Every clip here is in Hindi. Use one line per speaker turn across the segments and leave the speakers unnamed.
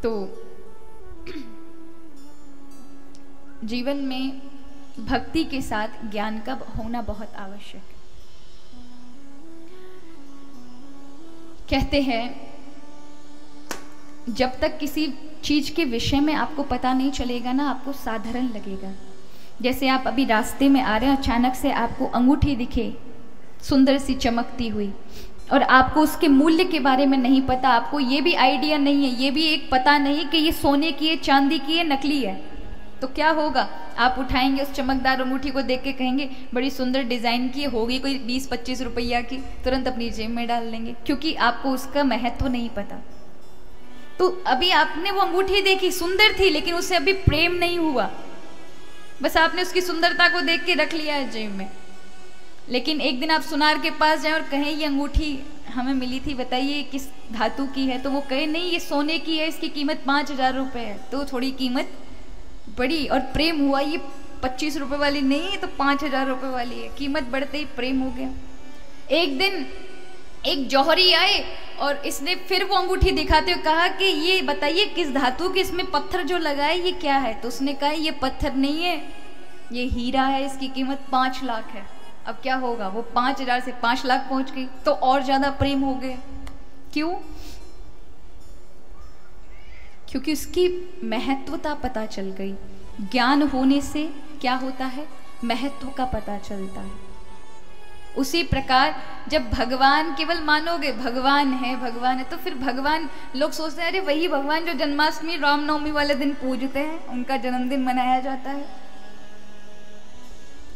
तो जीवन में भक्ति के साथ ज्ञान का होना बहुत आवश्यक है। कहते हैं जब तक किसी चीज के विषय में आपको पता नहीं चलेगा ना, आपको साधारण लगेगा। जैसे आप अभी रास्ते में आ रहे हैं, अचानक से आपको अंगूठी दिखे सुंदर सी चमकती हुई, और आपको उसके मूल्य के बारे में नहीं पता, आपको ये भी आइडिया नहीं है, ये भी एक पता नहीं कि ये सोने की है, चांदी की है, नकली है, तो क्या होगा? आप उठाएंगे उस चमकदार अंगूठी को, देख के कहेंगे बड़ी सुंदर डिजाइन की होगी, कोई 20-25 रुपया की, तुरंत अपनी जेब में डाल लेंगे, क्योंकि आपको उसका महत्व नहीं पता। तो अभी आपने वो अंगूठी देखी, सुंदर थी, लेकिन उससे अभी प्रेम नहीं हुआ, बस आपने उसकी सुंदरता को देख के रख लिया है जेब में। लेकिन एक दिन आप सुनार के पास जाएं और कहें ये अंगूठी हमें मिली थी, बताइए किस धातु की है, तो वो कहे नहीं ये सोने की है, इसकी कीमत 5000 रुपये है, तो थोड़ी कीमत बढ़ी और प्रेम हुआ, ये 25 रुपये वाली नहीं है तो 5000 रुपये वाली है, कीमत बढ़ते ही प्रेम हो गया। एक दिन एक जौहरी आए और इसने फिर वो अंगूठी दिखाते हुए कहा कि ये बताइए किस धातु की, इसमें पत्थर जो लगा है ये क्या है, तो उसने कहा ये पत्थर नहीं है, ये हीरा है, इसकी कीमत 5 लाख है। अब क्या होगा? वो 5000 से 5 लाख पहुंच गई, तो और ज्यादा प्रेम हो गए। क्यों? क्योंकि उसकी महत्वता पता चल गई। ज्ञान होने से क्या होता है? महत्व का पता चलता है। उसी प्रकार जब भगवान केवल मानोगे भगवान है, तो फिर भगवान, लोग सोचते हैं अरे वही भगवान जो जन्माष्टमी रामनवमी वाले दिन पूजते हैं, उनका जन्मदिन मनाया जाता है,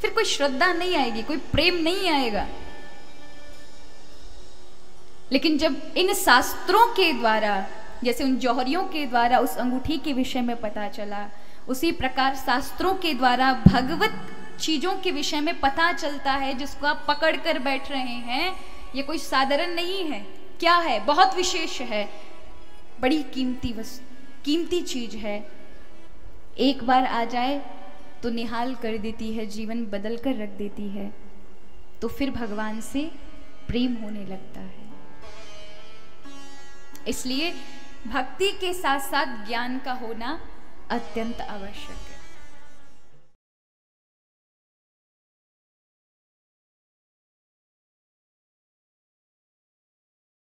फिर कोई श्रद्धा नहीं आएगी, कोई प्रेम नहीं आएगा। लेकिन जब इन शास्त्रों के द्वारा, जैसे उन जौहरियों के द्वारा उस अंगूठी के विषय में पता चला, उसी प्रकार शास्त्रों के द्वारा भगवत चीजों के विषय में पता चलता है, जिसको आप पकड़ कर बैठ रहे हैं, ये कोई साधारण नहीं है। क्या है? बहुत विशेष है, बड़ी कीमती कीमती चीज है। एक बार आ जाए तो निहाल कर देती है, जीवन बदल कर रख देती है, तो फिर भगवान से प्रेम होने लगता है। इसलिए भक्ति के साथ साथ ज्ञान का होना अत्यंत आवश्यक है।